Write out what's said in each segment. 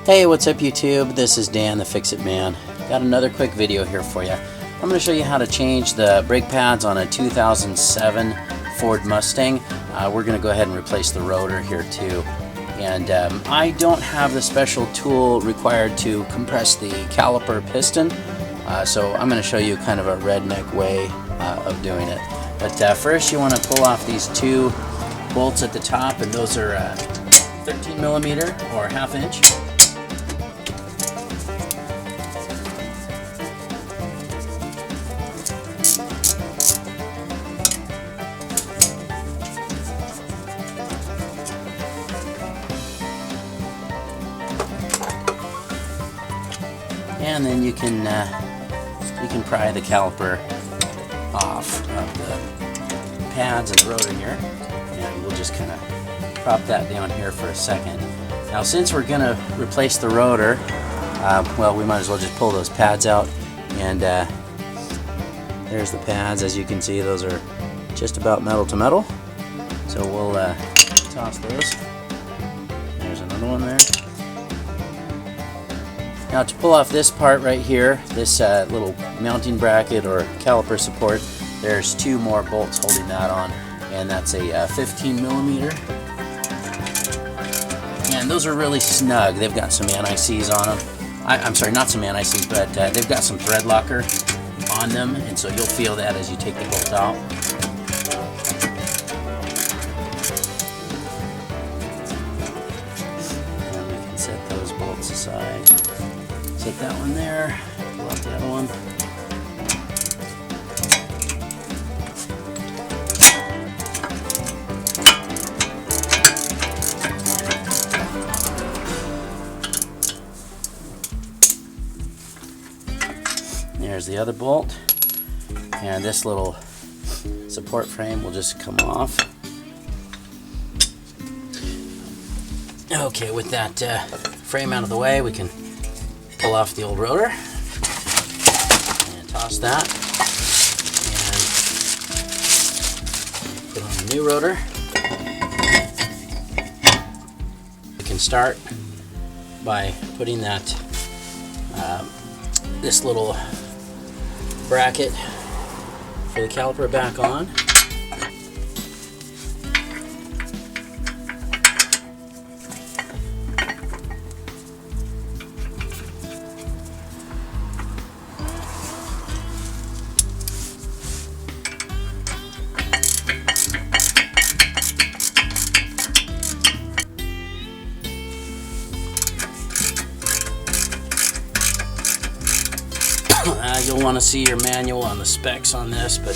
Hey, what's up YouTube? This is Dan, the Fix-It Man. Got another quick video here for you. I'm going to show you how to change the brake pads on a 2007 Ford Mustang. We're going to go ahead and replace the rotor here too. And I don't have the special tool required to compress the caliper piston, so I'm going to show you kind of a redneck way of doing it. But first you want to pull off these two bolts at the top, and those are 13 millimeter or ½ inch. And then you can pry the caliper off of the pads and the rotor here, and we'll just kind of prop that down here for a second. Now, since we're going to replace the rotor, well, we might as well just pull those pads out. And there's the pads. As you can see, those are just about metal to metal. So we'll toss those. There's another one there. Now, to pull off this part right here, this little mounting bracket or caliper support, there's two more bolts holding that on, and that's a 15 millimeter. And those are really snug. They've got some anti-seize on them. I'm sorry, not some anti-seize, but they've got some thread locker on them, and so you'll feel that as you take the bolt out. And we can set those bolts aside. Set that one there, pull out the other one. There's the other bolt, and this little support frame will just come off. Okay, with that frame out of the way, we can pull off the old rotor and toss that, and put on the new rotor. We can start by putting that this little bracket for the caliper back on. You'll want to see your manual on the specs on this, but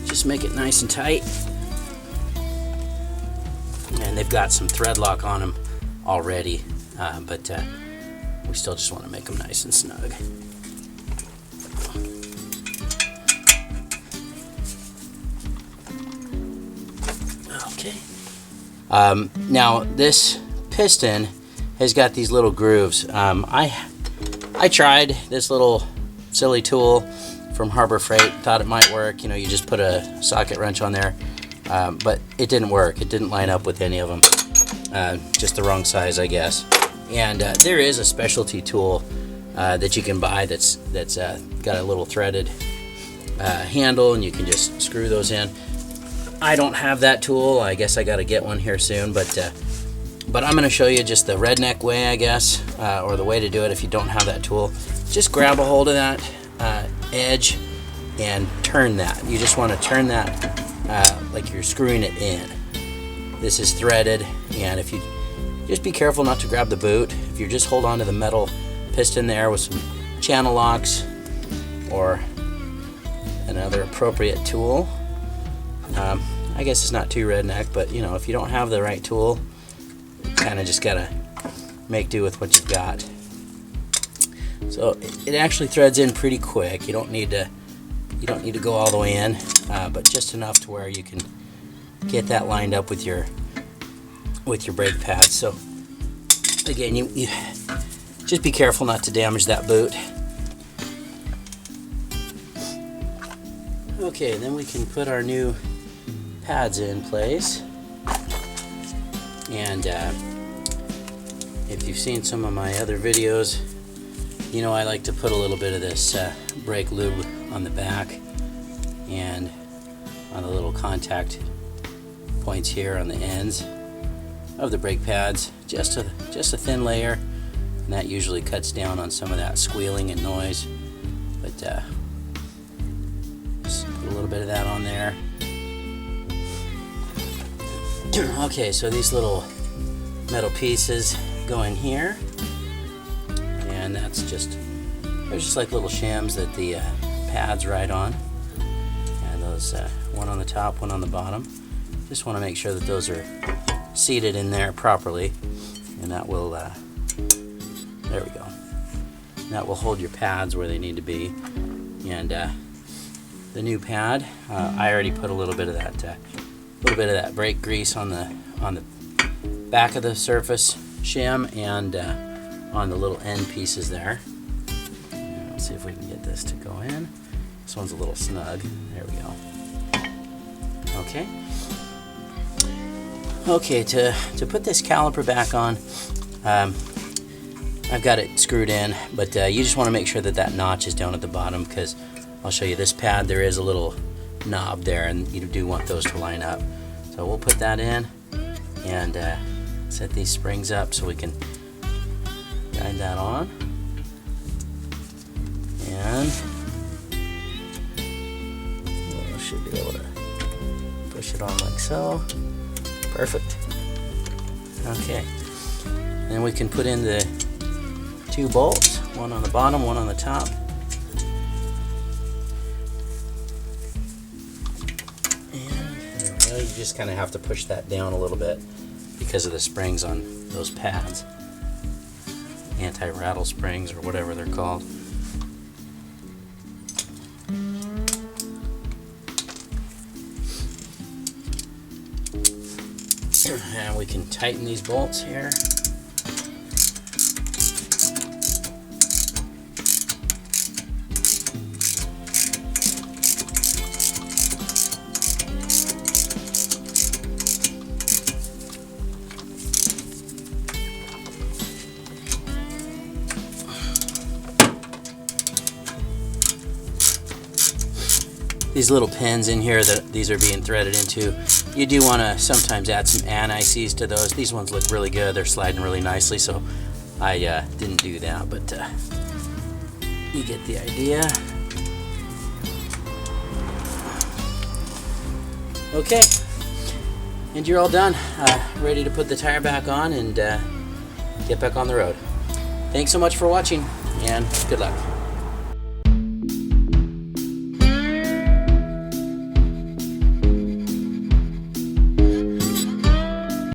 just make it nice and tight. And they've got some thread lock on them already, but we still just want to make them nice and snug. Okay. Now this piston has got these little grooves. I tried this little silly tool from Harbor Freight, thought it might work. You know, you just put a socket wrench on there, but it didn't work. It didn't line up with any of them. Just the wrong size, I guess. And there is a specialty tool that you can buy that's got a little threaded handle, and you can just screw those in. I don't have that tool. I guess I got to get one here soon, but I'm going to show you just the redneck way, I guess, or the way to do it if you don't have that tool. Just grab a hold of that edge and turn that. You just want to turn that like you're screwing it in. This is threaded, and if you just be careful not to grab the boot. If you just hold on to the metal piston there with some channel locks or another appropriate tool. I guess it's not too redneck, but you know, if you don't have the right tool, you kind of just gotta make do with what you've got. So it actually threads in pretty quick. You don't need to go all the way in, but just enough to where you can get that lined up with your brake pads. So again, you just be careful not to damage that boot. Okay, then we can put our new pads in place, and If you've seen some of my other videos, you know I like to put a little bit of this brake lube on the back and on the little contact points here on the ends of the brake pads, just a thin layer, and that usually cuts down on some of that squealing and noise. But just put a little bit of that on there. Okay, so these little metal pieces go in here, and they're just like little shims that the pads ride on, and those one on the top, one on the bottom. Just want to make sure that those are seated in there properly, and that will there we go. That will hold your pads where they need to be. And the new pad, I already put a little bit of that brake grease on the back of the surface shim and on the little end pieces there. And let's see if we can get this to go in. This one's a little snug. There we go. Okay. Okay, to put this caliper back on, I've got it screwed in, but you just want to make sure that that notch is down at the bottom, because I'll show you this pad, there is a little knob there, and you do want those to line up. So we'll put that in and set these springs up so we can guide that on. And we should be able to push it on like so. Perfect. Okay. Then we can put in the 2 bolts, one on the bottom, one on the top. And there we go. You just kind of have to push that down a little bit because of the springs on those pads. Anti-rattle springs or whatever they're called. And we can tighten these bolts here. These little pins in here that these are being threaded into, you do want to sometimes add some anti-seize to those. These ones look really good. They're sliding really nicely, so I didn't do that, but you get the idea. Okay, and you're all done. Ready to put the tire back on and get back on the road. Thanks so much for watching, and good luck.